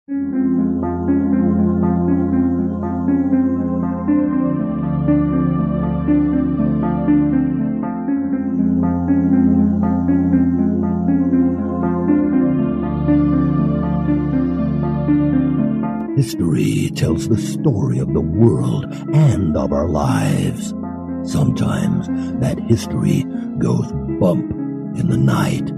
History tells the story of the world and of our lives. Sometimes that history goes bump in the night.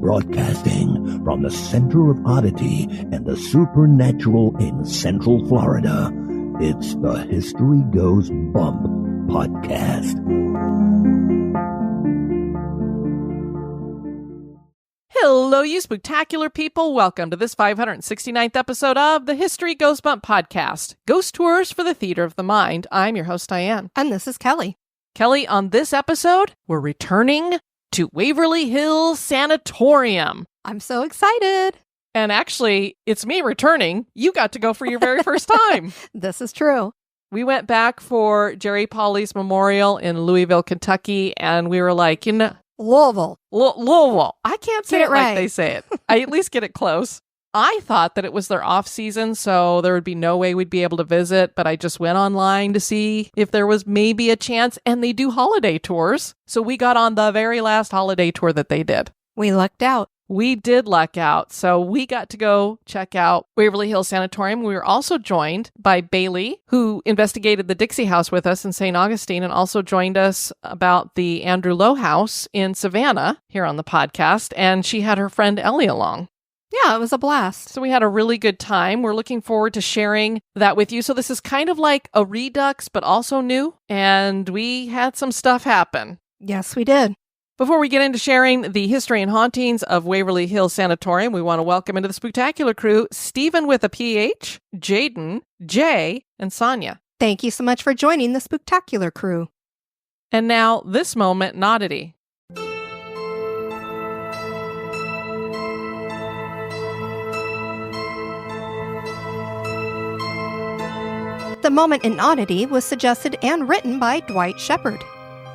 Broadcasting from the center of Oddity and the supernatural in Central Florida, it's the History Goes Bump podcast. Hello, you spooktacular people. Welcome to this 569th episode of the History Goes Bump podcast, Ghost Tours for the Theater of the Mind. I'm your host, Diane. And this is Kelly. Kelly, on this episode, we're returning to Waverly Hills Sanatorium. I'm so excited. And actually, it's me returning. You got to go for your very first time. This is true. We went back for Jerry Pauly's memorial in Louisville, Kentucky, and we were like, Louisville. Louisville. I can't say Get it it right. like they say it. I at least get it close. I thought that it was their off season, so there would be no way we'd be able to visit, but I just went online to see if there was maybe a chance, and they do holiday tours. So we got on the very last holiday tour that they did. We lucked out. We did luck out. So we got to go check out Waverly Hills Sanatorium. We were also joined by Bailey, who investigated the Dixie House with us in St. Augustine and also joined us about the Andrew Lowe House in Savannah here on the podcast. And she had her friend Ellie along. Yeah, it was a blast. So we had a really good time. We're looking forward to sharing that with you. So this is kind of like a redux, but also new. And we had some stuff happen. Yes, we did. Before we get into sharing the history and hauntings of Waverly Hills Sanatorium, we want to welcome into the Spooktacular crew Stephen with a PH, Jaden, Jay, and Sonia. Thank you so much for joining the Spooktacular crew. And now, this moment in Oddity. The moment in Oddity was suggested and written by Dwight Shepherd.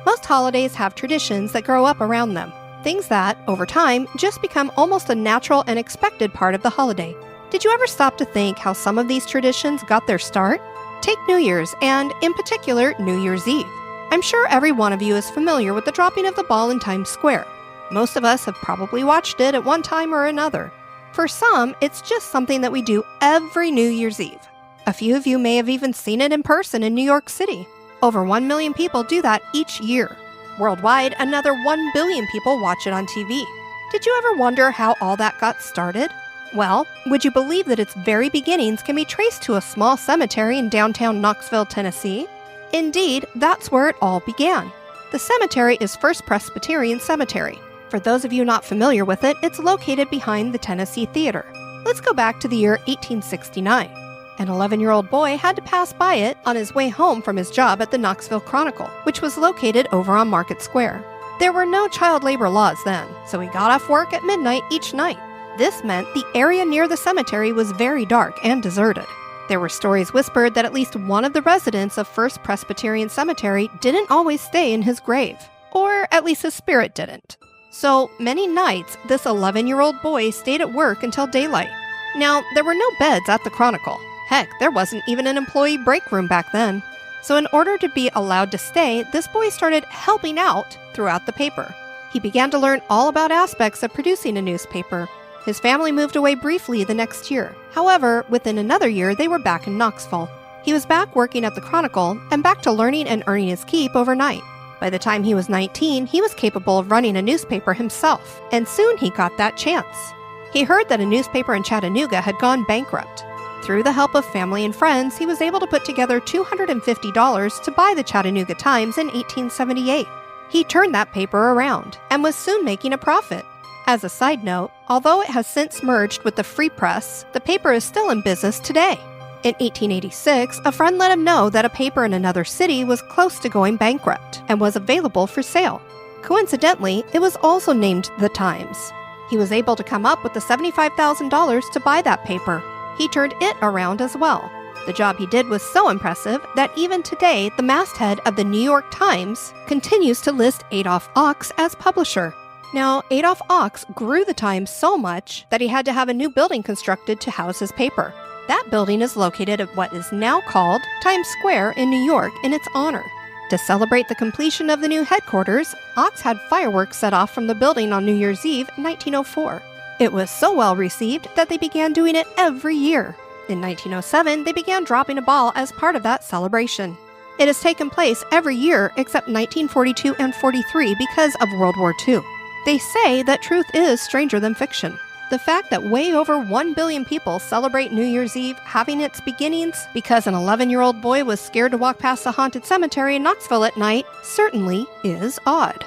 Most holidays have traditions that grow up around them, things that, over time, just become almost a natural and expected part of the holiday. Did you ever stop to think how some of these traditions got their start? Take New Year's, and in particular, New Year's Eve. I'm sure every one of you is familiar with the dropping of the ball in Times Square. Most of us have probably watched it at one time or another. For some, it's just something that we do every New Year's Eve. A few of you may have even seen it in person in New York City. Over 1 million people do that each year. Worldwide, another 1 billion people watch it on TV. Did you ever wonder how all that got started? Well, would you believe that its very beginnings can be traced to a small cemetery in downtown Knoxville, Tennessee? Indeed, that's where it all began. The cemetery is First Presbyterian Cemetery. For those of you not familiar with it, it's located behind the Tennessee Theater. Let's go back to the year 1869. An 11-year-old boy had to pass by it on his way home from his job at the Knoxville Chronicle, which was located over on Market Square. There were no child labor laws then, so he got off work at midnight each night. This meant the area near the cemetery was very dark and deserted. There were stories whispered that at least one of the residents of First Presbyterian Cemetery didn't always stay in his grave, or at least his spirit didn't. So many nights, this 11-year-old boy stayed at work until daylight. Now, there were no beds at the Chronicle. Heck, there wasn't even an employee break room back then. So in order to be allowed to stay, this boy started helping out throughout the paper. He began to learn all about aspects of producing a newspaper. His family moved away briefly the next year. However, within another year, they were back in Knoxville. He was back working at the Chronicle and back to learning and earning his keep overnight. By the time he was 19, he was capable of running a newspaper himself, and soon he got that chance. He heard that a newspaper in Chattanooga had gone bankrupt. Through the help of family and friends, he was able to put together $250 to buy the Chattanooga Times in 1878. He turned that paper around and was soon making a profit. As a side note, although it has since merged with the Free Press, the paper is still in business today. In 1886, a friend let him know that a paper in another city was close to going bankrupt and was available for sale. Coincidentally, it was also named The Times. He was able to come up with the $75,000 to buy that paper. He turned it around as well. The job he did was so impressive that even today, the masthead of the New York Times continues to list Adolph Ochs as publisher. Now, Adolph Ochs grew the Times so much that he had to have a new building constructed to house his paper. That building is located at what is now called Times Square in New York in its honor. To celebrate the completion of the new headquarters, Ochs had fireworks set off from the building on New Year's Eve, 1904. It was so well received that they began doing it every year. In 1907, they began dropping a ball as part of that celebration. It has taken place every year except 1942 and 43 because of World War II. They say that truth is stranger than fiction. The fact that way over 1 billion people celebrate New Year's Eve having its beginnings because an 11-year-old boy was scared to walk past the haunted cemetery in Knoxville at night certainly is odd.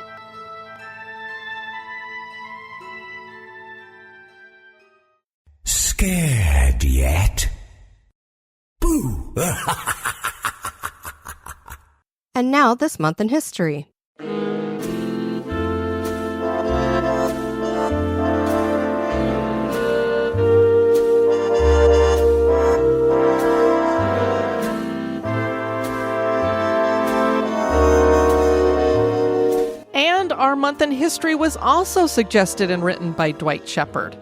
Scared yet? Boo! And now this month in history. Our month in history was also suggested and written by Dwight Shepherd.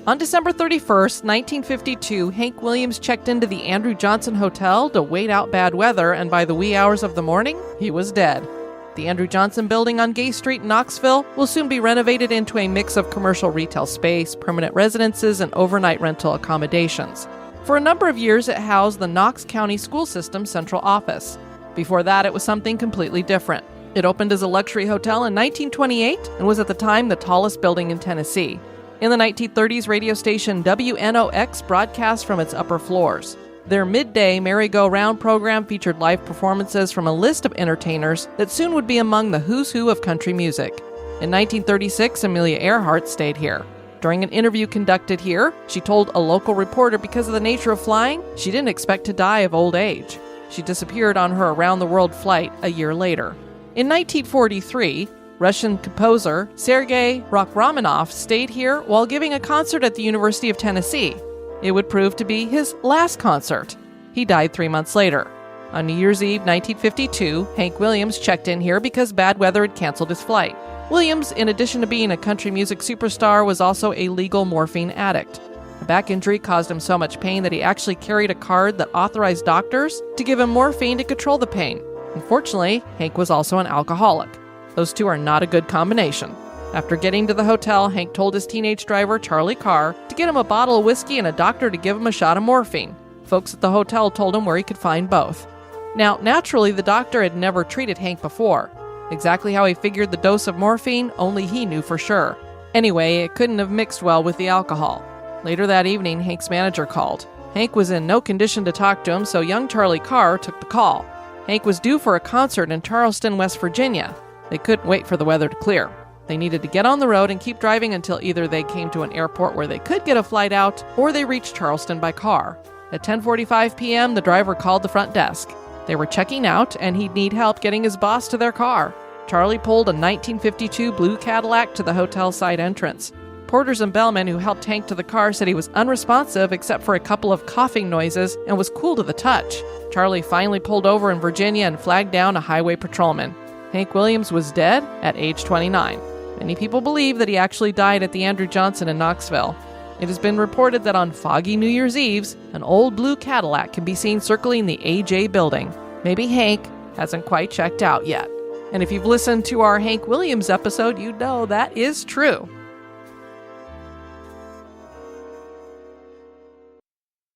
On December 31st, 1952, Hank Williams checked into the Andrew Johnson Hotel to wait out bad weather, and by the wee hours of the morning, he was dead. The Andrew Johnson building on Gay Street in Knoxville will soon be renovated into a mix of commercial retail space, permanent residences, and overnight rental accommodations. For a number of years, it housed the Knox County School System Central Office. Before that, it was something completely different. It opened as a luxury hotel in 1928 and was at the time the tallest building in Tennessee. In the 1930s, radio station WNOX broadcast from its upper floors. Their midday merry-go-round program featured live performances from a list of entertainers that soon would be among the who's who of country music. In 1936, Amelia Earhart stayed here. During an interview conducted here, she told a local reporter because of the nature of flying, she didn't expect to die of old age. She disappeared on her around-the-world flight a year later. In 1943, Russian composer Sergei Rachmaninoff stayed here while giving a concert at the University of Tennessee. It would prove to be his last concert. He died 3 months later. On New Year's Eve 1952, Hank Williams checked in here because bad weather had canceled his flight. Williams, in addition to being a country music superstar, was also a legal morphine addict. A back injury caused him so much pain that he actually carried a card that authorized doctors to give him morphine to control the pain. Unfortunately, Hank was also an alcoholic. Those two are not a good combination. After getting to the hotel, Hank told his teenage driver, Charlie Carr, to get him a bottle of whiskey and a doctor to give him a shot of morphine. Folks at the hotel told him where he could find both. Now, naturally, the doctor had never treated Hank before. Exactly how he figured the dose of morphine, only he knew for sure. Anyway, it couldn't have mixed well with the alcohol. Later that evening, Hank's manager called. Hank was in no condition to talk to him, so young Charlie Carr took the call. Hank was due for a concert in Charleston, West Virginia. They couldn't wait for the weather to clear. They needed to get on the road and keep driving until either they came to an airport where they could get a flight out, or they reached Charleston by car. At 10:45 p.m., the driver called the front desk. They were checking out, and he'd need help getting his boss to their car. Charlie pulled a 1952 blue Cadillac to the hotel side entrance. Porters and bellmen who helped Hank to the car said he was unresponsive except for a couple of coughing noises and was cool to the touch. Charlie finally pulled over in Virginia and flagged down a highway patrolman. Hank Williams was dead at age 29. Many people believe that he actually died at the Andrew Johnson in Knoxville. It has been reported that on foggy New Year's Eves, an old blue Cadillac can be seen circling the AJ building. Maybe Hank hasn't quite checked out yet. And if you've listened to our Hank Williams episode, you know that is true.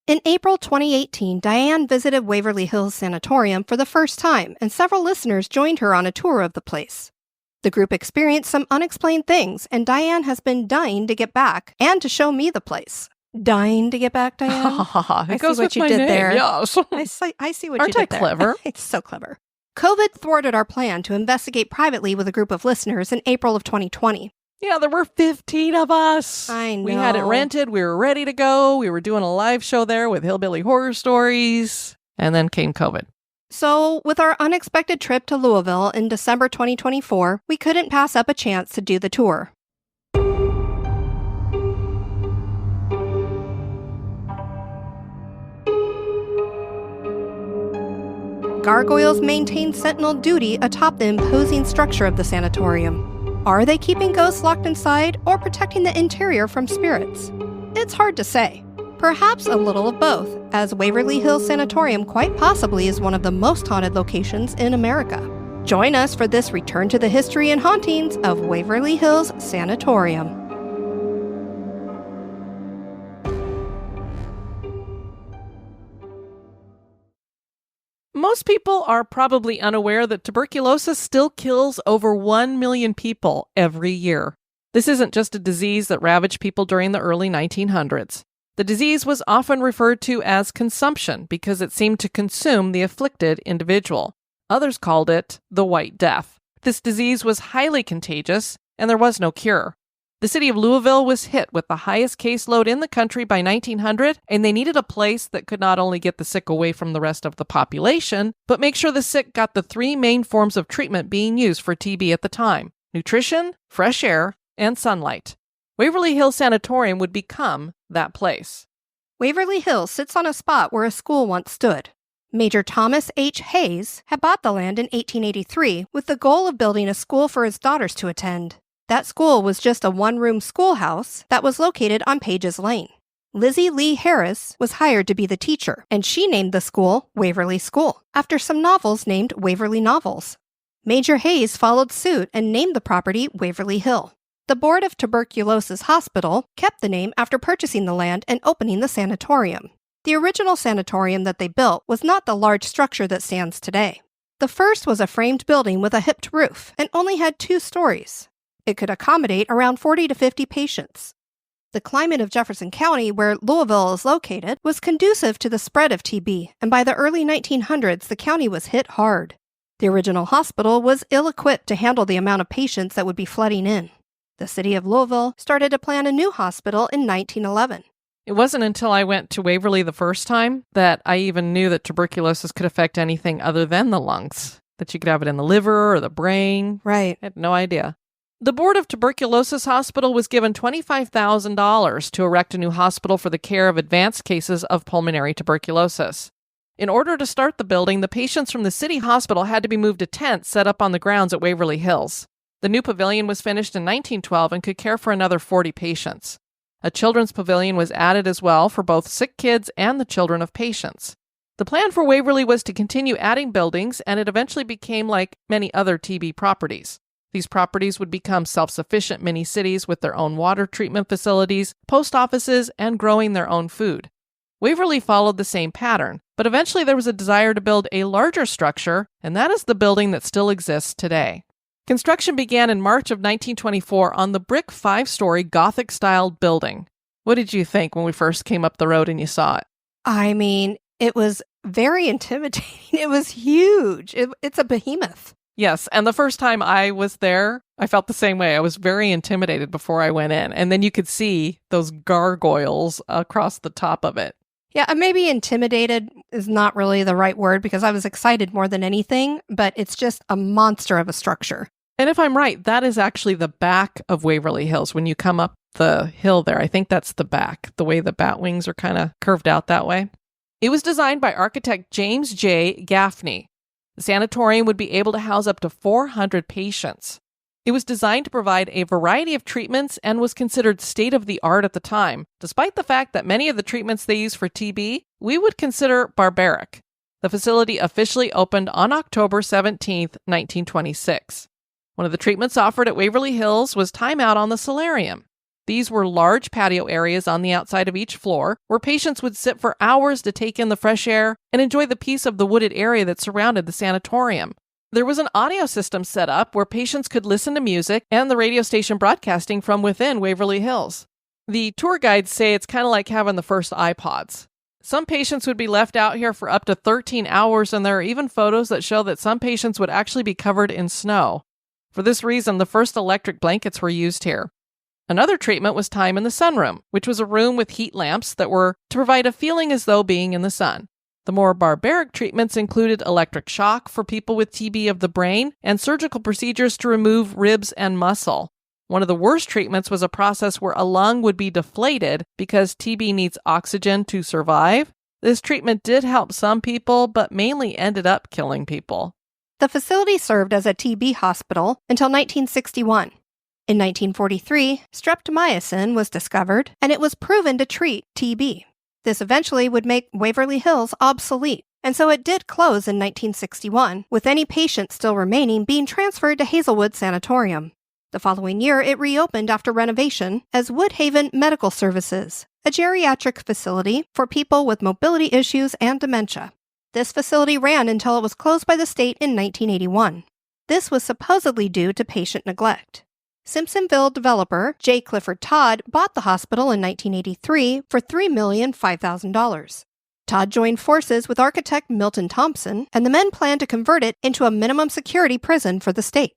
In April 2018, Diane visited Waverly Hills Sanatorium for the first time, and several listeners joined her on a tour of the place. The group experienced some unexplained things, and Diane has been dying to get back and to show me the place. Dying to get back, Diane? I see what you did there. Yes. I see what Aren't you I did there. clever? It's so clever. COVID thwarted our plan to investigate privately with a group of listeners in April of 2020. Yeah, there were 15 of us. I know. We had it rented. We were ready to go. We were doing a live show there with Hillbilly Horror Stories. And then came COVID. So, with our unexpected trip to Louisville in December 2024, we couldn't pass up a chance to do the tour. gargoyles maintain sentinel duty atop the imposing structure of the sanatorium. Are they keeping ghosts locked inside or protecting the interior from spirits? It's hard to say. Perhaps a little of both, as Waverly Hills Sanatorium quite possibly is one of the most haunted locations in America. Join us for this return to the history and hauntings of Waverly Hills Sanatorium. Most people are probably unaware that tuberculosis still kills over 1 million people every year. This isn't just a disease that ravaged people during the early 1900s. The disease was often referred to as consumption because it seemed to consume the afflicted individual. Others called it the White Death. This disease was highly contagious, and there was no cure. The city of Louisville was hit with the highest caseload in the country by 1900, and they needed a place that could not only get the sick away from the rest of the population, but make sure the sick got the three main forms of treatment being used for TB at the time: nutrition, fresh air, and sunlight. Waverly Hills Sanatorium would become that place. Waverly Hills sits on a spot where a school once stood. Major Thomas H. Hayes had bought the land in 1883 with the goal of building a school for his daughters to attend. That school was just a one-room schoolhouse that was located on Pages Lane. Lizzie Lee Harris was hired to be the teacher, and she named the school Waverly School, after some novels named Waverly Novels. Major Hayes followed suit and named the property Waverly Hill. The Board of Tuberculosis Hospital kept the name after purchasing the land and opening the sanatorium. The original sanatorium that they built was not the large structure that stands today. The first was a framed building with a hipped roof and only had 2 stories. It could accommodate around 40 to 50 patients. The climate of Jefferson County, where Louisville is located, was conducive to the spread of TB, and by the early 1900s, the county was hit hard. The original hospital was ill-equipped to handle the amount of patients that would be flooding in. The city of Louisville started to plan a new hospital in 1911. It wasn't until I went to Waverly the first time that I even knew that tuberculosis could affect anything other than the lungs, that you could have it in the liver or the brain. Right. I had no idea. The Board of Tuberculosis Hospital was given $25,000 to erect a new hospital for the care of advanced cases of pulmonary tuberculosis. In order to start the building, the patients from the city hospital had to be moved to tents set up on the grounds at Waverly Hills. The new pavilion was finished in 1912 and could care for another 40 patients. A children's pavilion was added as well for both sick kids and the children of patients. The plan for Waverly was to continue adding buildings, and it eventually became like many other TB properties. These properties would become self-sufficient mini-cities with their own water treatment facilities, post offices, and growing their own food. Waverly followed the same pattern, but eventually there was a desire to build a larger structure, and that is the building that still exists today. Construction began in March of 1924 on the brick 5-story Gothic-styled building. What did you think when we first came up the road and you saw it? I mean, it was very intimidating. It was huge. It's a behemoth. Yes, and the first time I was there, I felt the same way. I was very intimidated before I went in, and then you could see those gargoyles across the top of it. Yeah, maybe intimidated is not really the right word because I was excited more than anything, but it's just a monster of a structure. And if I'm right, that is actually the back of Waverly Hills. When you come up the hill there, I think that's the back, the way the bat wings are kind of curved out that way. It was designed by architect James J. Gaffney. The sanatorium would be able to house up to 400 patients. It was designed to provide a variety of treatments and was considered state-of-the-art at the time, despite the fact that many of the treatments they use for TB we would consider barbaric. The facility officially opened on October 17, 1926. One of the treatments offered at Waverly Hills was time out on the solarium. These were large patio areas on the outside of each floor where patients would sit for hours to take in the fresh air and enjoy the peace of the wooded area that surrounded the sanatorium. There was an audio system set up where patients could listen to music and the radio station broadcasting from within Waverly Hills. The tour guides say it's kind of like having the first iPods. Some patients would be left out here for up to 13 hours, and there are even photos that show that some patients would actually be covered in snow. For this reason, the first electric blankets were used here. Another treatment was time in the sunroom, which was a room with heat lamps that were to provide a feeling as though being in the sun. The more barbaric treatments included electric shock for people with TB of the brain and surgical procedures to remove ribs and muscle. One of the worst treatments was a process where a lung would be deflated because TB needs oxygen to survive. This treatment did help some people, but mainly ended up killing people. The facility served as a TB hospital until 1961. In 1943, streptomycin was discovered, and it was proven to treat TB. This eventually would make Waverly Hills obsolete, and so it did close in 1961, with any patient still remaining being transferred to Hazelwood Sanatorium. The following year, it reopened after renovation as Woodhaven Medical Services, a geriatric facility for people with mobility issues and dementia. This facility ran until it was closed by the state in 1981. This was supposedly due to patient neglect. Simpsonville developer J. Clifford Todd bought the hospital in 1983 for $3,005,000. Todd joined forces with architect Milton Thompson, and the men planned to convert it into a minimum security prison for the state.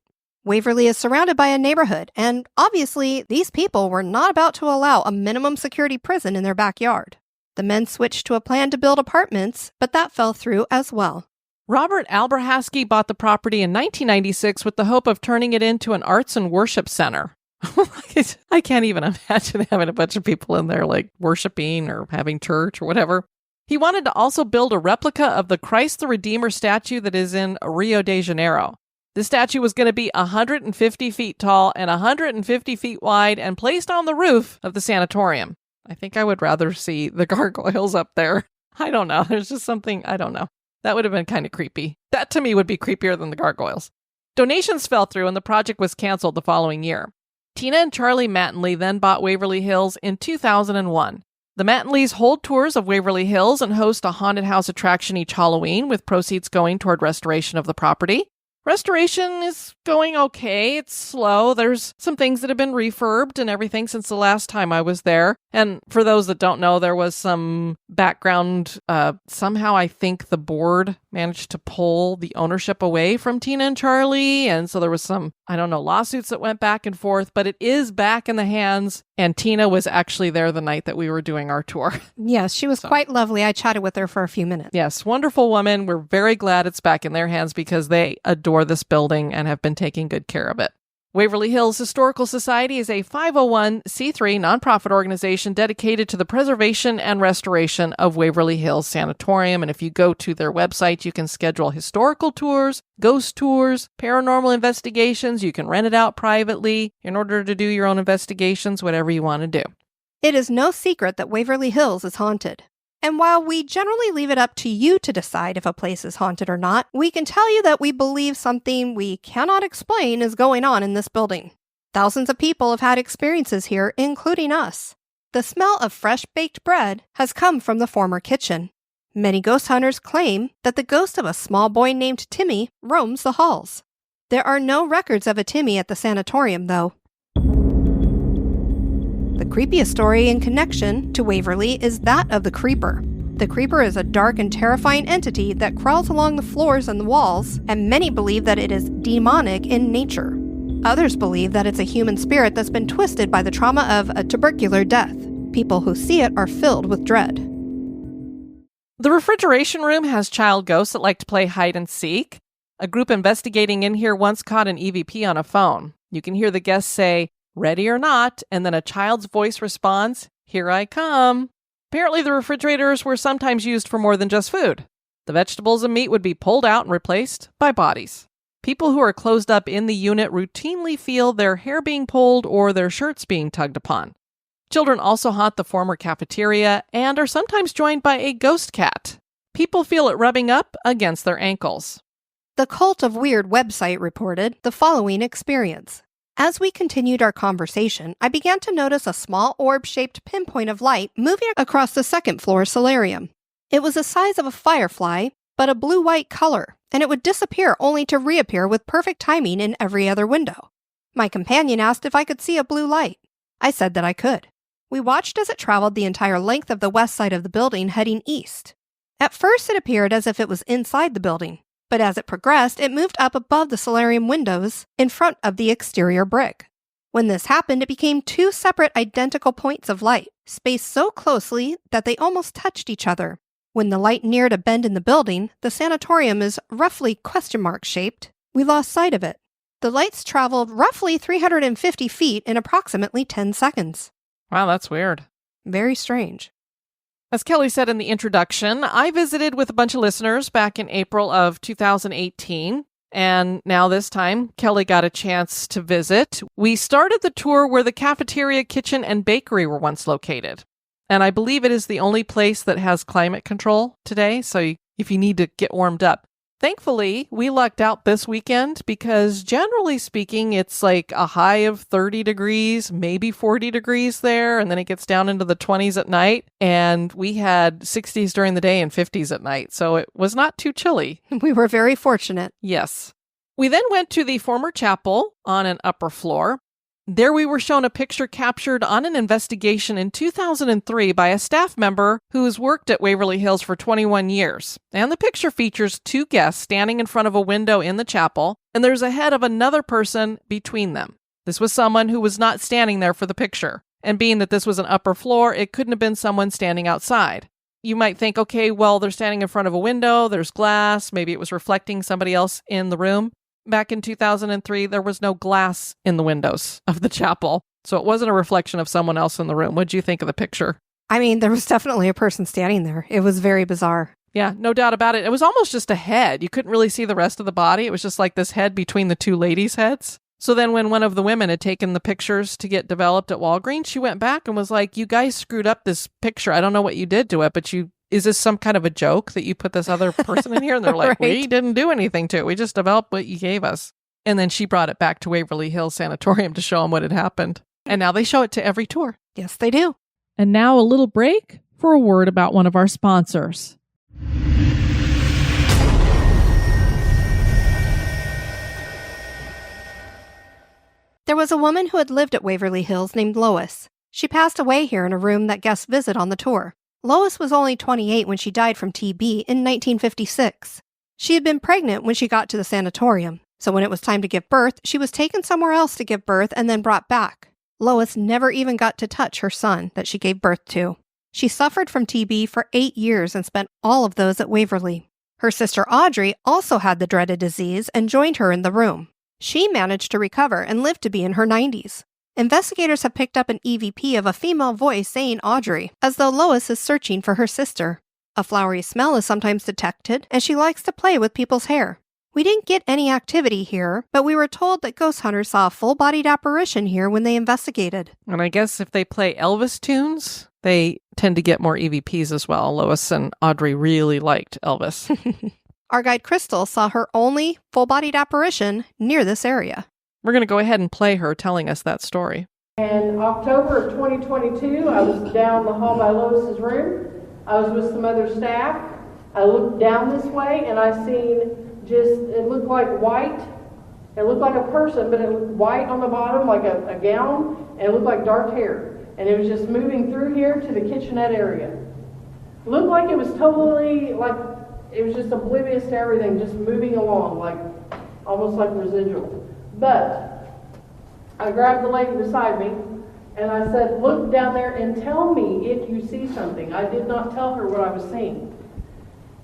Waverly is surrounded by a neighborhood, and obviously, these people were not about to allow a minimum security prison in their backyard. The men switched to a plan to build apartments, but that fell through as well. Robert Alberhasky bought the property in 1996 with the hope of turning it into an arts and worship center. I can't even imagine having a bunch of people in there like worshiping or having church or whatever. He wanted to also build a replica of the Christ the Redeemer statue that is in Rio de Janeiro. The statue was going to be 150 feet tall and 150 feet wide and placed on the roof of the sanatorium. I think I would rather see the gargoyles up there. I don't know. There's just something, I don't know. That would have been kind of creepy. That to me would be creepier than the gargoyles. Donations fell through and the project was canceled the following year. Tina and Charlie Mattingly then bought Waverly Hills in 2001. The Mattingleys hold tours of Waverly Hills and host a haunted house attraction each Halloween, with proceeds going toward restoration of the property. Restoration is going okay. It's slow. There's some things that have been refurbed and everything since the last time I was there. And for those that don't know, there was some background. Somehow I think the board managed to pull the ownership away from Tina and Charlie. And so there was some, lawsuits that went back and forth, but it is back in the hands. And Tina was actually there the night that we were doing our tour. Yes, she was quite lovely. I chatted with her for a few minutes. Yes, wonderful woman. We're very glad it's back in their hands because they adore this building and have been taking good care of it. Waverly Hills Historical Society is a 501c3 nonprofit organization dedicated to the preservation and restoration of Waverly Hills Sanatorium. And if you go to their website, you can schedule historical tours, ghost tours, paranormal investigations. You can rent it out privately in order to do your own investigations, whatever you want to do. It is no secret that Waverly Hills is haunted. And while we generally leave it up to you to decide if a place is haunted or not, we can tell you that we believe something we cannot explain is going on in this building. Thousands of people have had experiences here, including us. The smell of fresh baked bread has come from the former kitchen. Many ghost hunters claim that the ghost of a small boy named Timmy roams the halls. There are no records of a Timmy at the sanatorium, though. The creepiest story in connection to Waverly is that of the Creeper. The Creeper is a dark and terrifying entity that crawls along the floors and the walls, and many believe that it is demonic in nature. Others believe that it's a human spirit that's been twisted by the trauma of a tubercular death. People who see it are filled with dread. The refrigeration room has child ghosts that like to play hide and seek. A group investigating in here once caught an EVP on a phone. You can hear the guests say, "Ready or not," and then a child's voice responds, "Here I come." Apparently, the refrigerators were sometimes used for more than just food. The vegetables and meat would be pulled out and replaced by bodies. People who are closed up in the unit routinely feel their hair being pulled or their shirts being tugged upon. Children also haunt the former cafeteria and are sometimes joined by a ghost cat. People feel it rubbing up against their ankles. The Cult of Weird website reported the following experience. As we continued our conversation, I began to notice a small orb-shaped pinpoint of light moving across the second-floor solarium. It was the size of a firefly, but a blue-white color, and it would disappear only to reappear with perfect timing in every other window. My companion asked if I could see a blue light. I said that I could. We watched as it traveled the entire length of the west side of the building, heading east. At first, it appeared as if it was inside the building. But as it progressed, it moved up above the solarium windows in front of the exterior brick. When this happened, it became two separate identical points of light, spaced so closely that they almost touched each other. When the light neared a bend in the building, the sanatorium is roughly question mark shaped, we lost sight of it. The lights traveled roughly 350 feet in approximately 10 seconds. Wow, that's weird. Very strange. As Kelly said in the introduction, I visited with a bunch of listeners back in April of 2018. And now this time, Kelly got a chance to visit. We started the tour where the cafeteria, kitchen, and bakery were once located. And I believe it is the only place that has climate control today. So if you need to get warmed up. Thankfully, we lucked out this weekend because generally speaking, it's like a high of 30 degrees, maybe 40 degrees there. And then it gets down into the 20s at night. And we had 60s during the day and 50s at night. So it was not too chilly. We were very fortunate. Yes. We then went to the former chapel on an upper floor. There we were shown a picture captured on an investigation in 2003 by a staff member who has worked at Waverly Hills for 21 years. And the picture features two guests standing in front of a window in the chapel, and there's a head of another person between them. This was someone who was not standing there for the picture. And being that this was an upper floor, it couldn't have been someone standing outside. You might think, okay, well, they're standing in front of a window, there's glass, maybe it was reflecting somebody else in the room. Back in 2003, there was no glass in the windows of the chapel, so it wasn't a reflection of someone else in the room. What'd you think of the picture? I mean, there was definitely a person standing there. It was very bizarre. Yeah, no doubt about it. It was almost just a head. You couldn't really see the rest of the body. It was just like this head between the two ladies' heads. So then when one of the women had taken the pictures to get developed at Walgreens, she went back and was like, you guys screwed up this picture. I don't know what you did to it, but is this some kind of a joke that you put this other person in here? And they're like, Right. We didn't do anything to it. We just developed what you gave us. And then she brought it back to Waverly Hills Sanatorium to show them what had happened. And now they show it to every tour. Yes, they do. And now a little break for a word about one of our sponsors. There was a woman who had lived at Waverly Hills named Lois. She passed away here in a room that guests visit on the tour. Lois was only 28 when she died from TB in 1956. She had been pregnant when she got to the sanatorium, so when it was time to give birth, she was taken somewhere else to give birth and then brought back. Lois never even got to touch her son that she gave birth to. She suffered from TB for 8 years and spent all of those at Waverly. Her sister Audrey also had the dreaded disease and joined her in the room. She managed to recover and lived to be in her 90s. Investigators have picked up an EVP of a female voice saying Audrey, as though Lois is searching for her sister. A flowery smell is sometimes detected, and she likes to play with people's hair. We didn't get any activity here, but we were told that ghost hunters saw a full-bodied apparition here when they investigated. And I guess if they play Elvis tunes, they tend to get more EVPs as well. Lois and Audrey really liked Elvis. Our guide Crystal saw her only full-bodied apparition near this area. We're going to go ahead and play her telling us that story. In October of 2022, I was down the hall by Lois's room. I was with some other staff. I looked down this way and I seen it looked like white. It looked like a person, but it looked white on the bottom, like a gown, and it looked like dark hair. And it was just moving through here to the kitchenette area. It looked like it was totally, like, it was just oblivious to everything, just moving along, like, almost like residual. But I grabbed the lady beside me and I said, look down there and tell me if you see something. I did not tell her what I was seeing.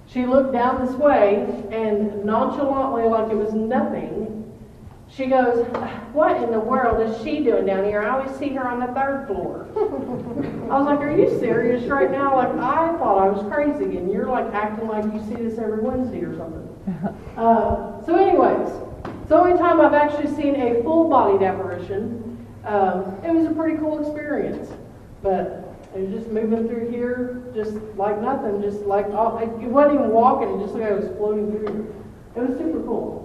She looked down this way and nonchalantly, like it was nothing, she goes, what in the world is she doing down here? I always see her on the 3rd floor. I was like, are you serious right now? Like, I thought I was crazy and you're like acting like you see this every Wednesday or something. So anyways, it's the only time I've actually seen a full-bodied apparition. It was a pretty cool experience, but it was just moving through here, just like nothing, just like, it wasn't even walking, it just looked like it was floating through. It was super cool.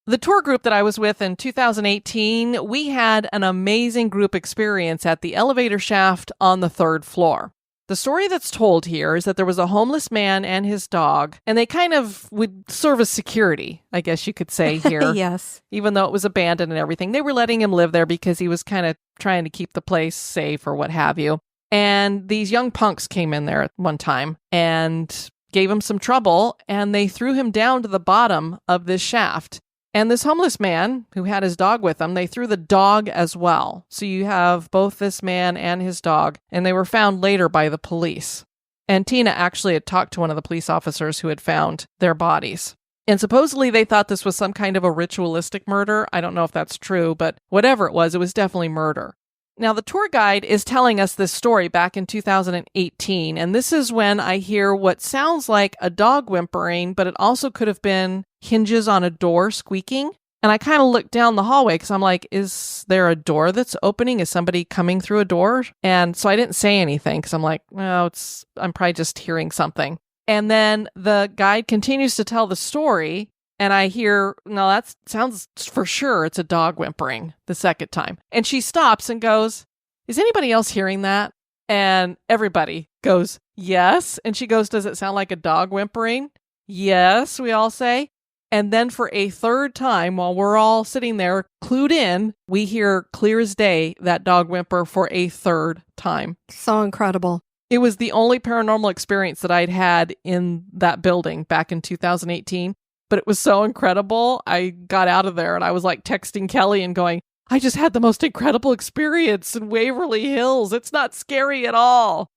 The tour group that I was with in 2018, we had an amazing group experience at the elevator shaft on the 3rd floor. The story that's told here is that there was a homeless man and his dog, and they kind of would serve as security, I guess you could say here. Yes. Even though it was abandoned and everything, they were letting him live there because he was kind of trying to keep the place safe or what have you. And these young punks came in there at one time and gave him some trouble, and they threw him down to the bottom of this shaft. And this homeless man who had his dog with him, they threw the dog as well. So you have both this man and his dog, and they were found later by the police. And Tina actually had talked to one of the police officers who had found their bodies. And supposedly they thought this was some kind of a ritualistic murder. I don't know if that's true, but whatever it was definitely murder. Now, the tour guide is telling us this story back in 2018, and this is when I hear what sounds like a dog whimpering, but it also could have been hinges on a door squeaking. And I kind of looked down the hallway because I'm like, is there a door that's opening? Is somebody coming through a door? And so I didn't say anything because I'm like, well, I'm probably just hearing something. And then the guide continues to tell the story. And I hear, no, that sounds for sure it's a dog whimpering the second time. And she stops and goes, is anybody else hearing that? And everybody goes, yes. And she goes, does it sound like a dog whimpering? Yes, we all say. And then for a third time, while we're all sitting there clued in, we hear clear as day that dog whimper for a third time. So incredible. It was the only paranormal experience that I'd had in that building back in 2018. But it was so incredible. I got out of there and I was like texting Kelly and going, I just had the most incredible experience in Waverly Hills. It's not scary at all.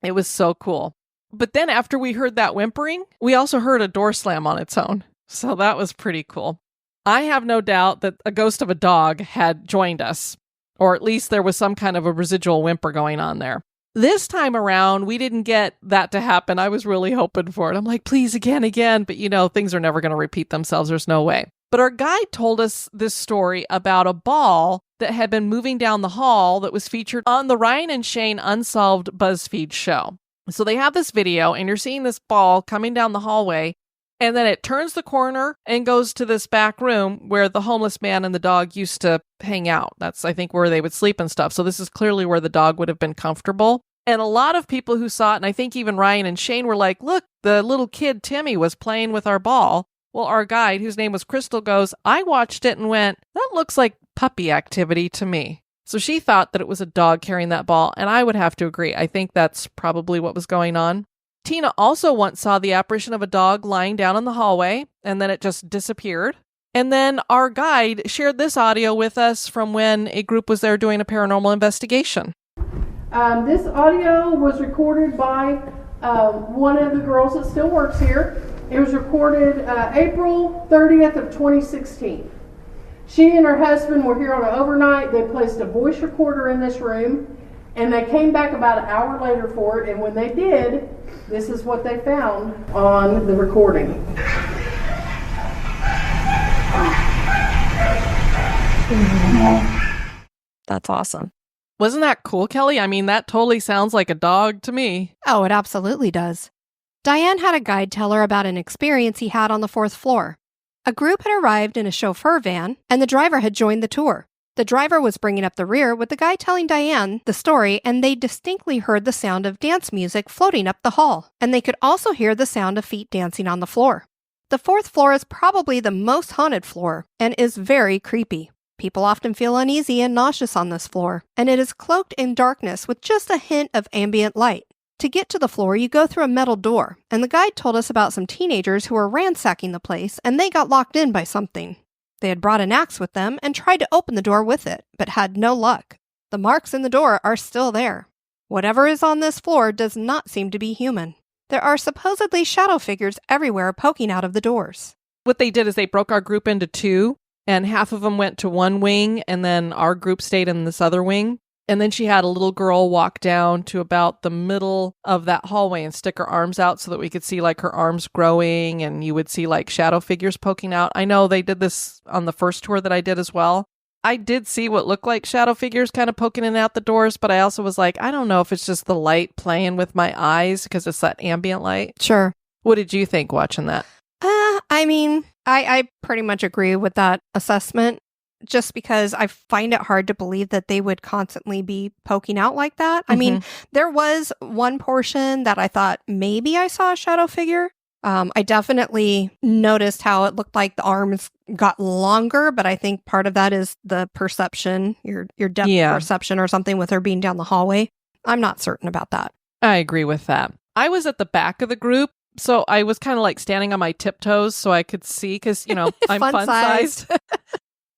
It was so cool. But then after we heard that whimpering, we also heard a door slam on its own. So that was pretty cool. I have no doubt that a ghost of a dog had joined us, or at least there was some kind of a residual whimper going on there. This time around, we didn't get that to happen. I was really hoping for it. I'm like, please, again. But things are never going to repeat themselves. There's no way. But our guide told us this story about a ball that had been moving down the hall that was featured on the Ryan and Shane Unsolved BuzzFeed show. So they have this video and you're seeing this ball coming down the hallway, and then it turns the corner and goes to this back room where the homeless man and the dog used to hang out. That's, I think, where they would sleep and stuff. So this is clearly where the dog would have been comfortable. And a lot of people who saw it, and I think even Ryan and Shane were like, look, the little kid Timmy was playing with our ball. Well, our guide, whose name was Crystal, goes, I watched it and went, that looks like puppy activity to me. So she thought that it was a dog carrying that ball, and I would have to agree. I think that's probably what was going on. Tina also once saw the apparition of a dog lying down in the hallway, and then it just disappeared. And then our guide shared this audio with us from when a group was there doing a paranormal investigation. This audio was recorded by one of the girls that still works here. It was recorded April 30th of 2016. She and her husband were here on an overnight. They placed a voice recorder in this room, and they came back about an hour later for it. And when they did, this is what they found on the recording. That's awesome. Wasn't that cool, Kelly? I mean, that totally sounds like a dog to me. Oh, it absolutely does. Diane had a guide tell her about an experience he had on the 4th floor. A group had arrived in a chauffeur van, and the driver had joined the tour. The driver was bringing up the rear with the guy telling Diane the story, and they distinctly heard the sound of dance music floating up the hall, and they could also hear the sound of feet dancing on the floor. The 4th floor is probably the most haunted floor, and is very creepy. People often feel uneasy and nauseous on this floor, and it is cloaked in darkness with just a hint of ambient light. To get to the floor, you go through a metal door, and the guide told us about some teenagers who were ransacking the place, and they got locked in by something. They had brought an axe with them and tried to open the door with it, but had no luck. The marks in the door are still there. Whatever is on this floor does not seem to be human. There are supposedly shadow figures everywhere poking out of the doors. What they did is they broke our group into two, and half of them went to one wing, and then our group stayed in this other wing. And then she had a little girl walk down to about the middle of that hallway and stick her arms out so that we could see like her arms growing, and you would see like shadow figures poking out. I know they did this on the first tour that I did as well. I did see what looked like shadow figures kind of poking in and out the doors, but I also was like, I don't know if it's just the light playing with my eyes because it's that ambient light. Sure. What did you think watching that? I pretty much agree with that assessment, just because I find it hard to believe that they would constantly be poking out like that. I mean, there was one portion that I thought maybe I saw a shadow figure. I definitely noticed how it looked like the arms got longer, but I think part of that is the perception, your depth perception or something with her being down the hallway. I'm not certain about that. I agree with that. I was at the back of the group, so I was kind of like standing on my tiptoes so I could see because, you know, I'm fun-sized.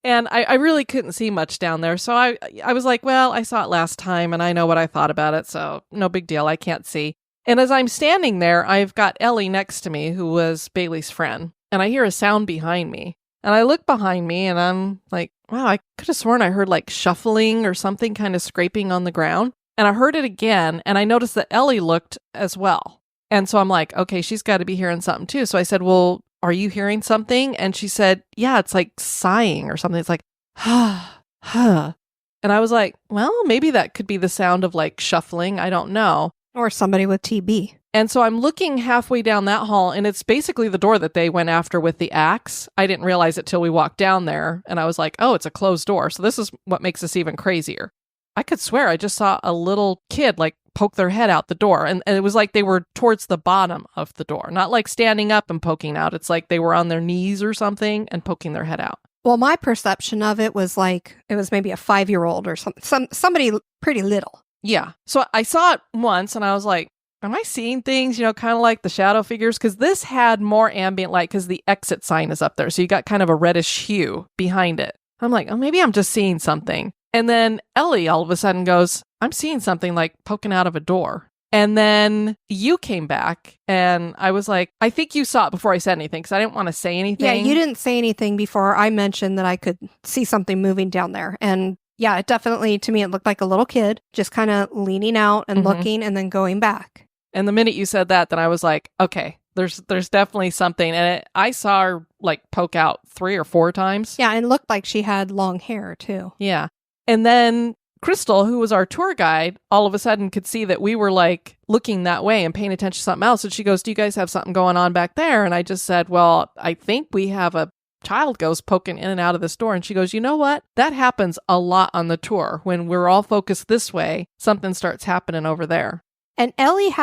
And I really couldn't see much down there. So I was like, well, I saw it last time and I know what I thought about it. So no big deal. I can't see. And as I'm standing there, I've got Ellie next to me, who was Bailey's friend. And I hear a sound behind me. And I look behind me and I'm like, wow, I could have sworn I heard like shuffling or something kind of scraping on the ground. And I heard it again, and I noticed that Ellie looked as well. And so I'm like, okay, she's got to be hearing something too. So I said, well, are you hearing something? And she said, yeah, it's like sighing or something. It's like, And I was like, well, maybe that could be the sound of like shuffling. I don't know. Or somebody with TB. And so I'm looking halfway down that hall, and it's basically the door that they went after with the axe. I didn't realize it till we walked down there, and I was like, oh, it's a closed door. So this is what makes this even crazier. I could swear I just saw a little kid like poke their head out the door, and it was like they were towards the bottom of the door, not like standing up and poking out. It's like they were on their knees or something and poking their head out. Well, my perception of it was like it was maybe a 5-year-old or somebody pretty little. Yeah. So I saw it once, and I was like, am I seeing things, kind of like the shadow figures? Because this had more ambient light because the exit sign is up there. So you got kind of a reddish hue behind it. I'm like, oh, maybe I'm just seeing something. And then Ellie all of a sudden goes, I'm seeing something like poking out of a door. And then you came back, and I was like, I think you saw it before I said anything because I didn't want to say anything. Yeah, you didn't say anything before I mentioned that I could see something moving down there. And yeah, it definitely, to me, it looked like a little kid just kind of leaning out and looking and then going back. And the minute you said that, then I was like, okay, there's definitely something. And I saw her like poke out 3 or 4 times. Yeah, and it looked like she had long hair too. Yeah. And then Crystal, who was our tour guide, all of a sudden could see that we were like looking that way and paying attention to something else. And she goes, do you guys have something going on back there? And I just said, well, I think we have a child ghost poking in and out of this door. And she goes, you know what? That happens a lot on the tour. When we're all focused this way, something starts happening over there. And Ellie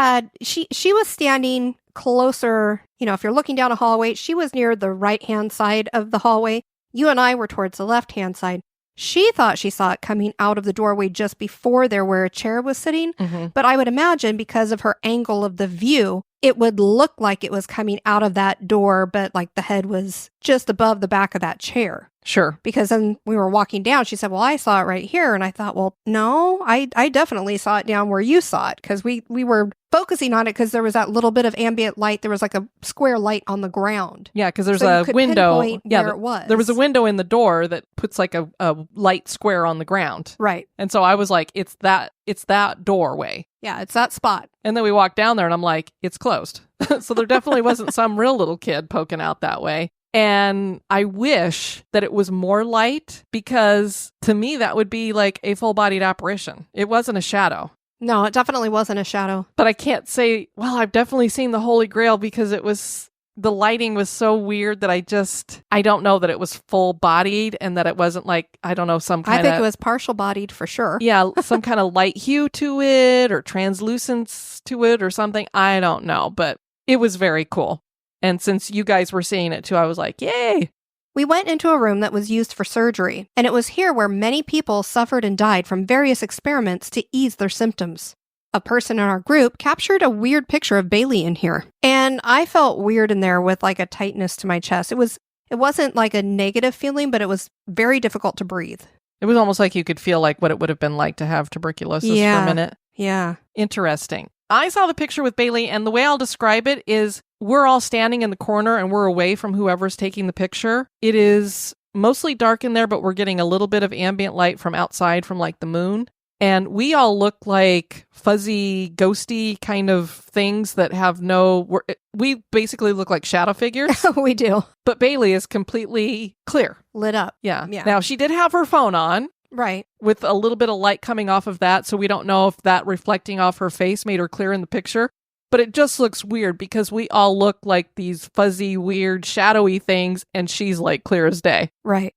she was standing closer, if you're looking down a hallway, she was near the right-hand side of the hallway. You and I were towards the left-hand side. She thought she saw it coming out of the doorway just before there where a chair was sitting. But I would imagine because of her angle of the view, it would look like it was coming out of that door, but like the head was just above the back of that chair. Sure. Because then we were walking down. She said, well, I saw it right here. And I thought, well, no, I definitely saw it down where you saw it because we were focusing on it because there was that little bit of ambient light. There was like a square light on the ground. Yeah, because there's a window. Yeah, it was. There was a window in the door that puts like a light square on the ground. Right. And so I was like, it's that doorway. Yeah, it's that spot. And then we walked down there and I'm like, it's closed. So there definitely wasn't some real little kid poking out that way. And I wish that it was more light because to me, that would be like a full-bodied apparition. It wasn't a shadow. No, it definitely wasn't a shadow. But I can't say, well, I've definitely seen the Holy Grail because the lighting was so weird that I don't know that it was full-bodied and that it wasn't like, I don't know, some kind of... I think it was partial-bodied for sure. Yeah, some kind of light hue to it or translucence to it or something. I don't know, but it was very cool. And since you guys were seeing it too, I was like, yay! We went into a room that was used for surgery, and it was here where many people suffered and died from various experiments to ease their symptoms. A person in our group captured a weird picture of Bailey in here, and I felt weird in there with like a tightness to my chest. It wasn't like a negative feeling, but it was very difficult to breathe. It was almost like you could feel like what it would have been like to have tuberculosis for a minute. Yeah. Interesting. I saw the picture with Bailey, and the way I'll describe it is we're all standing in the corner and we're away from whoever's taking the picture. It is mostly dark in there, but we're getting a little bit of ambient light from outside from like the moon. And we all look like fuzzy, ghosty kind of things that have we basically look like shadow figures. We do. But Bailey is completely clear. Lit up. Yeah. Now, she did have her phone on. Right. With a little bit of light coming off of that. So we don't know if that reflecting off her face made her clear in the picture. But it just looks weird because we all look like these fuzzy, weird, shadowy things. And she's like clear as day. Right.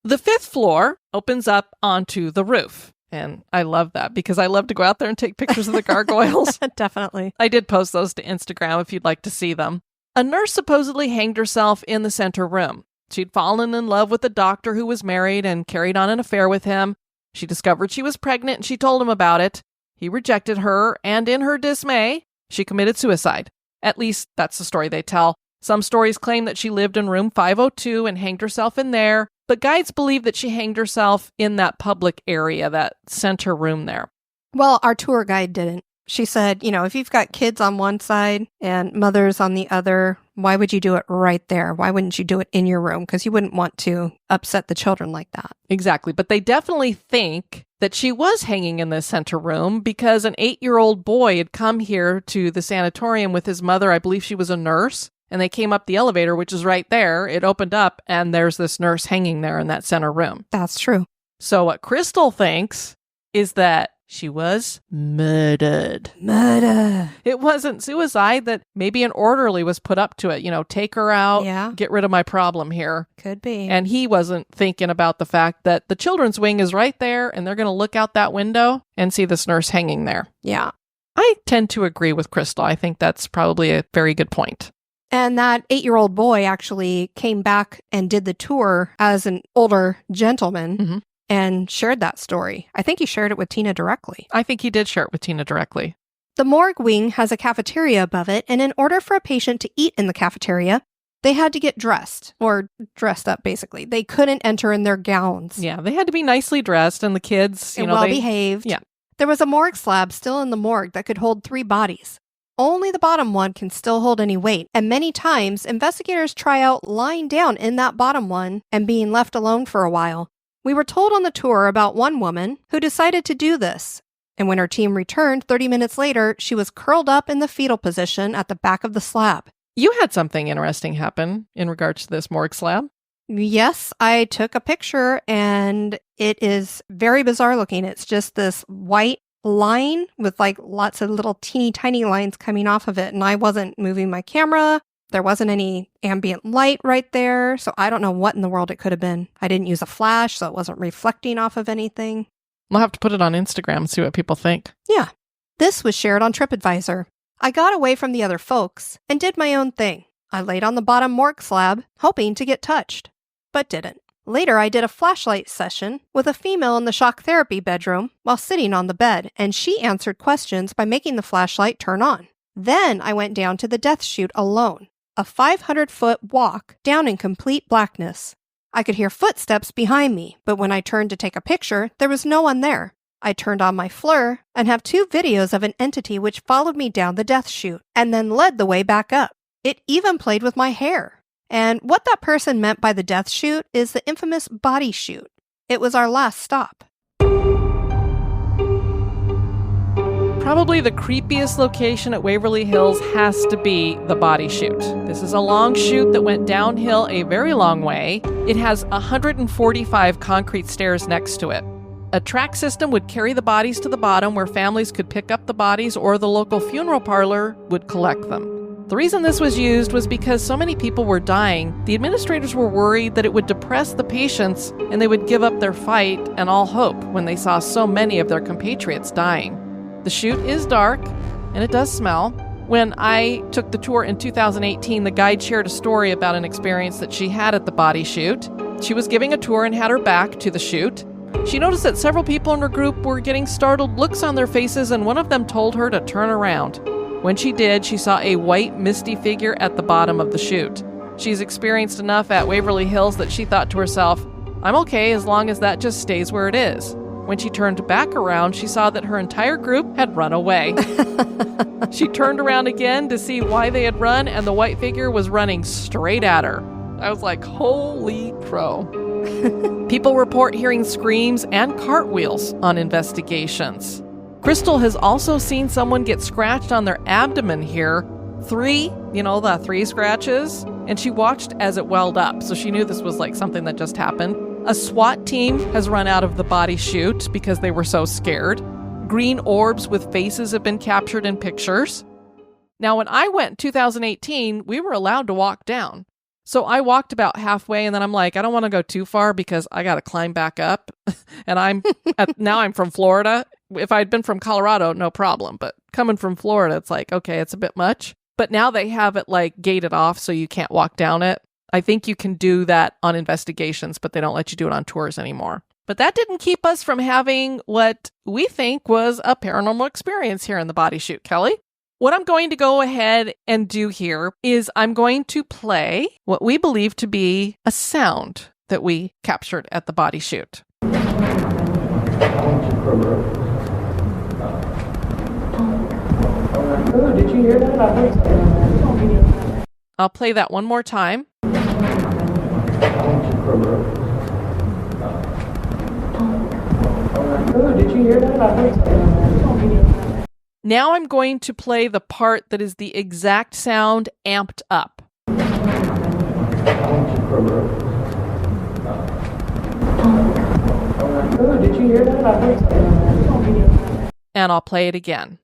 The 5th floor opens up onto the roof. And I love that because I love to go out there and take pictures of the gargoyles. Definitely. I did post those to Instagram if you'd like to see them. A nurse supposedly hanged herself in the center room. She'd fallen in love with a doctor who was married and carried on an affair with him. She discovered she was pregnant and she told him about it. He rejected her, and in her dismay, she committed suicide. At least that's the story they tell. Some stories claim that she lived in room 502 and hanged herself in there, but guides believe that she hanged herself in that public area, that center room there. Well, our tour guide didn't. She said, if you've got kids on one side and mothers on the other, why would you do it right there? Why wouldn't you do it in your room? Because you wouldn't want to upset the children like that. Exactly. But they definitely think that she was hanging in the center room because an 8-year-old boy had come here to the sanatorium with his mother. I believe she was a nurse. And they came up the elevator, which is right there. It opened up and there's this nurse hanging there in that center room. That's true. So what Crystal thinks is that she was murdered. Murder. It wasn't suicide, that maybe an orderly was put up to it. Take her out, get rid of my problem here. Could be. And he wasn't thinking about the fact that the children's wing is right there and they're going to look out that window and see this nurse hanging there. Yeah. I tend to agree with Crystal. I think that's probably a very good point. And that 8-year-old boy actually came back and did the tour as an older gentleman and shared that story. I think he shared it with Tina directly. I think he did share it with Tina directly. The morgue wing has a cafeteria above it, and in order for a patient to eat in the cafeteria, they had to get dressed, or dressed up, basically. They couldn't enter in their gowns. Yeah, they had to be nicely dressed, and the kids, and well-behaved. Yeah. There was a morgue slab still in the morgue that could hold 3 bodies. Only the bottom one can still hold any weight, and many times investigators try out lying down in that bottom one and being left alone for a while. We were told on the tour about one woman who decided to do this, and when her team returned 30 minutes later, she was curled up in the fetal position at the back of the slab. You had something interesting happen in regards to this morgue slab. Yes, I took a picture, and it is very bizarre looking. It's just this white line with like lots of little teeny tiny lines coming off of it, and I wasn't moving my camera. There wasn't any ambient light right there, so I don't know what in the world it could have been. I didn't use a flash, so it wasn't reflecting off of anything. We'll have to put it on Instagram and see what people think. Yeah. This was shared on TripAdvisor. I got away from the other folks and did my own thing. I laid on the bottom morgue slab, hoping to get touched, but didn't. Later, I did a flashlight session with a female in the shock therapy bedroom while sitting on the bed, and she answered questions by making the flashlight turn on. Then I went down to the death chute alone, a 500-foot walk down in complete blackness. I could hear footsteps behind me, but when I turned to take a picture, there was no one there. I turned on my FLIR and have 2 videos of an entity which followed me down the death chute and then led the way back up. It even played with my hair. And what that person meant by the death chute is the infamous body chute. It was our last stop. Probably the creepiest location at Waverly Hills has to be the body chute. This is a long chute that went downhill a very long way. It has 145 concrete stairs next to it. A track system would carry the bodies to the bottom where families could pick up the bodies or the local funeral parlor would collect them. The reason this was used was because so many people were dying, the administrators were worried that it would depress the patients and they would give up their fight and all hope when they saw so many of their compatriots dying. The chute is dark and it does smell. When I took the tour in 2018, the guide shared a story about an experience that she had at the body chute. She was giving a tour and had her back to the chute. She noticed that several people in her group were getting startled looks on their faces, and one of them told her to turn around. When she did, she saw a white, misty figure at the bottom of the chute. She's experienced enough at Waverly Hills that she thought to herself, I'm okay as long as that just stays where it is. When she turned back around, she saw that her entire group had run away. She turned around again to see why they had run, and the white figure was running straight at her. I was like, holy crow. People report hearing screams and cartwheels on investigations. Crystal has also seen someone get scratched on their abdomen here. 3, the 3 scratches, and she watched as it welled up, so she knew this was like something that just happened. A SWAT team has run out of the body chute because they were so scared. Green orbs with faces have been captured in pictures. Now, when I went in 2018, we were allowed to walk down. So I walked about halfway, and then I'm like, I don't want to go too far because I got to climb back up. And now I'm from Florida. If I'd been from Colorado, no problem. But coming from Florida, it's like, okay, it's a bit much. But now they have it like gated off so you can't walk down it. I think you can do that on investigations, but they don't let you do it on tours anymore. But that didn't keep us from having what we think was a paranormal experience here in the body chute, Kelly. What I'm going to go ahead and do here is I'm going to play what we believe to be a sound that we captured at the body chute. Oh, did you hear that? I heard something. I'll play that one more time. Oh, did you hear that? I heard something. Now I'm going to play the part that is the exact sound amped up. Oh, did you hear that? I heard something. And I'll play it again.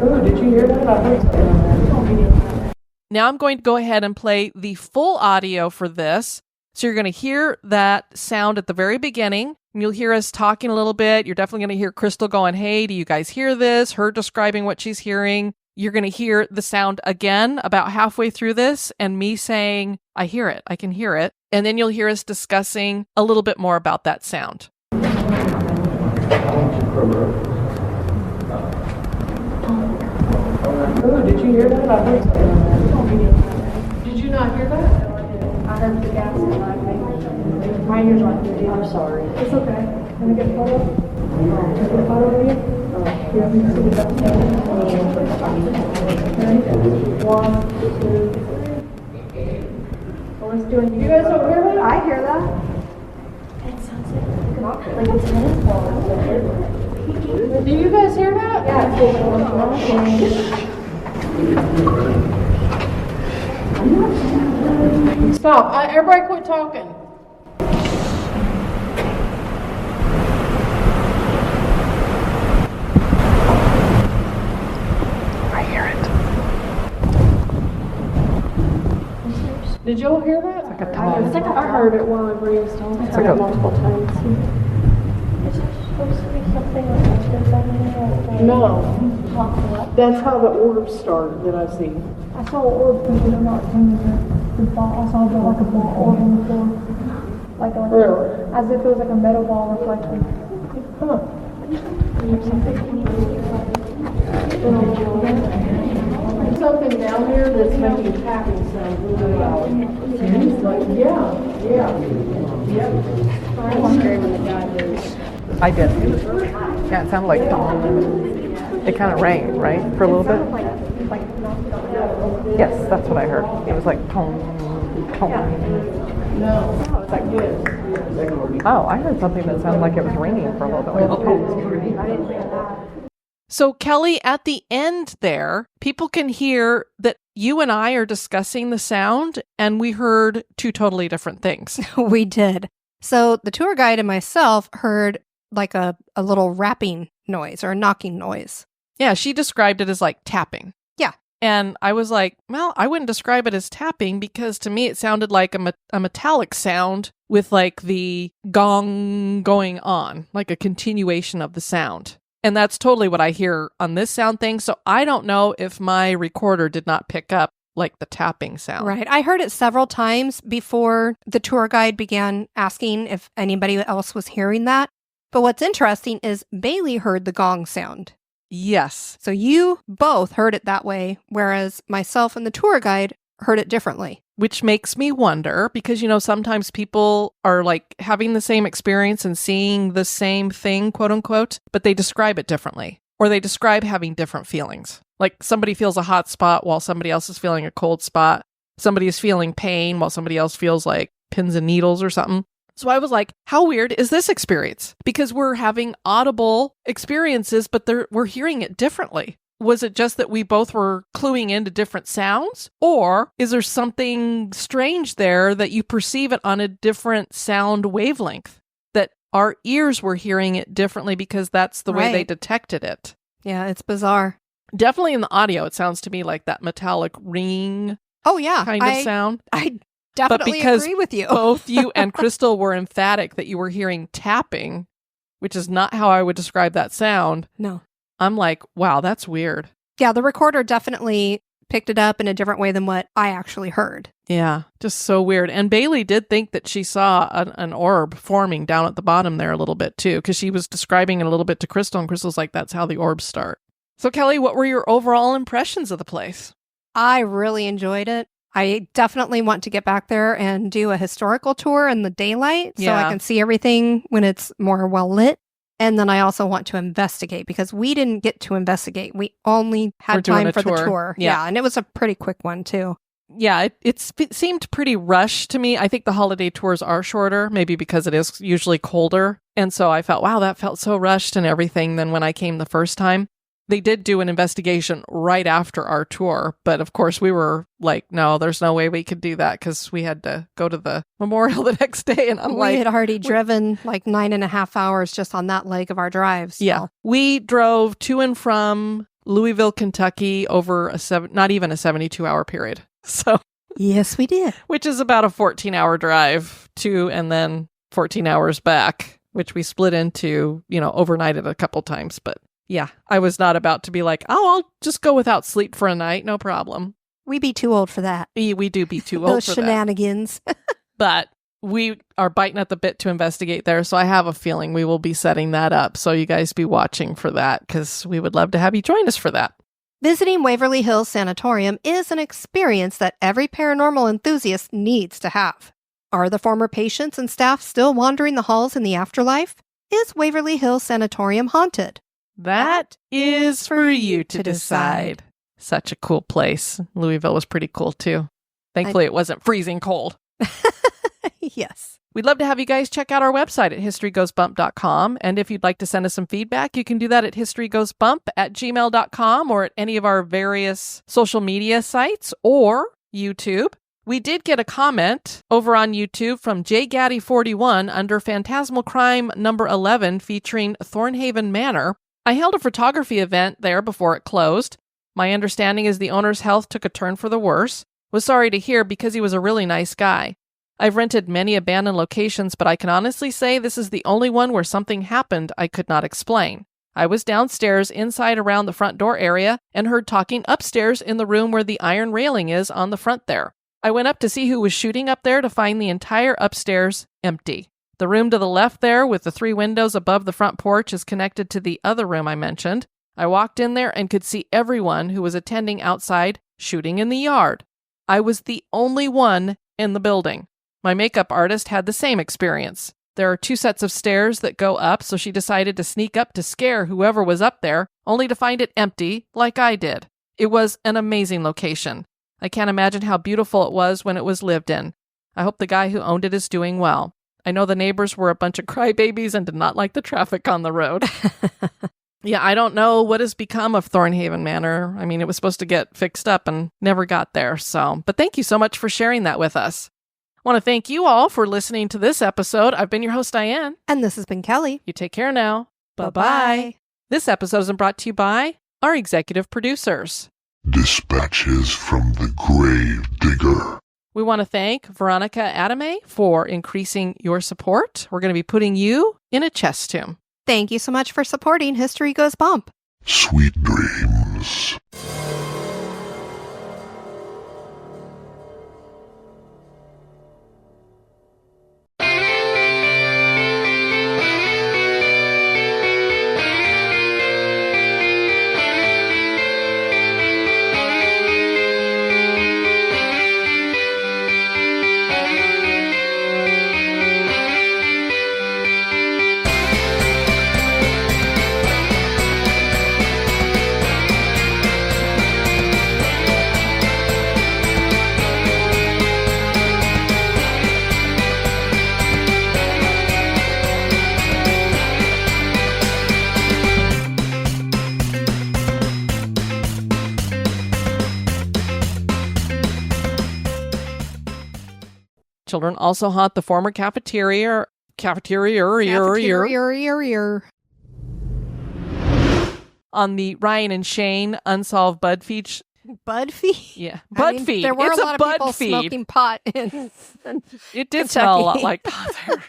Oh, did you hear that? I heard something. Now I'm going to go ahead and play the full audio for this. So you're going to hear that sound at the very beginning. And you'll hear us talking a little bit. You're definitely going to hear Crystal going, hey, do you guys hear this? Her describing what she's hearing. You're going to hear the sound again about halfway through this and me saying, I hear it. I can hear it. And then you'll hear us discussing a little bit more about that sound. Oh, did you hear that? I heard something. Did you not hear that? I heard the gas in my face. My ears like this. I'm sorry. It's okay. Can I get a photo? Can I get a photo of you? You have me see the best. Okay. 1, 2, 3. Well, let's do it. You guys don't hear that? I hear that. It sounds like it's tennis ball. Do you guys hear that? Stop. Everybody quit talking. I hear it. Did y'all hear that? It's like a tone. I heard it while I breathed. I heard it multiple times. Is there supposed to be something like that? No. That's how the orbs start that I've seen. I saw an orb, but they're not coming the ball. I saw like a ball orb on the floor. Like Really? as if it was like a metal ball reflecting. Huh. There's something down here that's making tapping sounds really loud. Like, yeah. I was scared when the guy moves. I did. Yeah, it sounded like it kind of rang, right? For a little bit? Yes, that's what I heard. It was like tone. No. It's like this. Oh, I heard something that sounded like it was ringing for a little bit. So, Kelly, at the end there, people can hear that you and I are discussing the sound, and we heard two totally different things. We did. So the tour guide and myself heard like a little rapping noise or a knocking noise. Yeah, she described it as like tapping. Yeah. And I was like, well, I wouldn't describe it as tapping because to me it sounded like a metallic sound with like the gong going on, like a continuation of the sound. And that's totally what I hear on this sound thing. So I don't know if my recorder did not pick up like the tapping sound. Right. I heard it several times before the tour guide began asking if anybody else was hearing that. But what's interesting is Bailey heard the gong sound. Yes. So you both heard it that way, whereas myself and the tour guide heard it differently. Which makes me wonder because, you know, sometimes people are like having the same experience and seeing the same thing, quote unquote, but they describe it differently or they describe having different feelings. Like somebody feels a hot spot while somebody else is feeling a cold spot. Somebody is feeling pain while somebody else feels like pins and needles or something. So I was like, how weird is this experience? Because we're having audible experiences, but we're hearing it differently. Was it just that we both were cluing into different sounds? Or is there something strange there that you perceive it on a different sound wavelength? That our ears were hearing it differently because that's the way they detected it. Yeah, it's bizarre. Definitely in the audio, it sounds to me like that metallic ring Oh, yeah. kind of sound. I definitely agree with you. Both you and Crystal were emphatic that you were hearing tapping, which is not how I would describe that sound. No. I'm like, wow, that's weird. Yeah, the recorder definitely picked it up in a different way than what I actually heard. Yeah, just so weird. And Bailey did think that she saw an orb forming down at the bottom there a little bit too, because she was describing it a little bit to Crystal, and Crystal's like, that's how the orbs start. So Kelly, what were your overall impressions of the place? I really enjoyed it. I definitely want to get back there and do a historical tour in the daylight so Yeah. I can see everything when it's more well lit. And then I also want to investigate because we didn't get to investigate. We only We're had doing time a for the tour. tour. Yeah. And it was a pretty quick one too. Yeah, it seemed pretty rushed to me. I think the holiday tours are shorter, maybe because it is usually colder. And so I felt, wow, that felt so rushed and everything than when I came the first time. They did do an investigation right after our tour. But of course, we were like, no, there's no way we could do that because we had to go to the memorial the next day. And I'm We like, had already driven like 9.5 hours just on that leg of our drive. So. yeah, we drove to and from Louisville, Kentucky over not even a 72-hour period. So, Yes, we did. which is about a 14-hour drive to and then 14 hours back, which we split into, overnighted a couple times. But yeah, I was not about to be like, oh, I'll just go without sleep for a night. No problem. We be too old for that. We do be too old Those for shenanigans. that. But we are biting at the bit to investigate there. So I have a feeling we will be setting that up. So you guys be watching for that because we would love to have you join us for that. Visiting Waverly Hills Sanatorium is an experience that every paranormal enthusiast needs to have. Are the former patients and staff still wandering the halls in the afterlife? Is Waverly Hills Sanatorium haunted? That is for you to decide. Such a cool place. Louisville was pretty cool too. Thankfully, it wasn't freezing cold. Yes. We'd love to have you guys check out our website at historygoesbump.com. And if you'd like to send us some feedback, you can do that at historygoesbump@gmail.com or at any of our various social media sites or YouTube. We did get a comment over on YouTube from JGaddy41 under Phantasmal Crime number 11 featuring Thornhaven Manor. I held a photography event there before it closed. My understanding is the owner's health took a turn for the worse. Was sorry to hear because he was a really nice guy. I've rented many abandoned locations, but I can honestly say this is the only one where something happened I could not explain. I was downstairs inside around the front door area and heard talking upstairs in the room where the iron railing is on the front there. I went up to see who was shooting up there to find the entire upstairs empty. The room to the left there with the 3 windows above the front porch is connected to the other room I mentioned. I walked in there and could see everyone who was attending outside shooting in the yard. I was the only one in the building. My makeup artist had the same experience. There are 2 sets of stairs that go up, so she decided to sneak up to scare whoever was up there, only to find it empty, like I did. It was an amazing location. I can't imagine how beautiful it was when it was lived in. I hope the guy who owned it is doing well. I know the neighbors were a bunch of crybabies and did not like the traffic on the road. Yeah, I don't know what has become of Thornhaven Manor. I mean, it was supposed to get fixed up and never got there, but thank you so much for sharing that with us. I want to thank you all for listening to this episode. I've been your host, Diane. And this has been Kelly. You take care now. Bye-bye. Bye-bye. This episode is brought to you by our executive producers. Dispatches from the Grave Digger. We want to thank Veronica Adame for increasing your support. We're going to be putting you in a chest tomb. Thank you so much for supporting History Goes Bump. Sweet dreams. Children also haunt the former cafeteria. On the Ryan and Shane Unsolved Bud Feed. Bud feed? Yeah. I Bud mean, feed. There were It's a lot of bud people feed. smoking pot in It did smell a lot Kentucky. like pot there.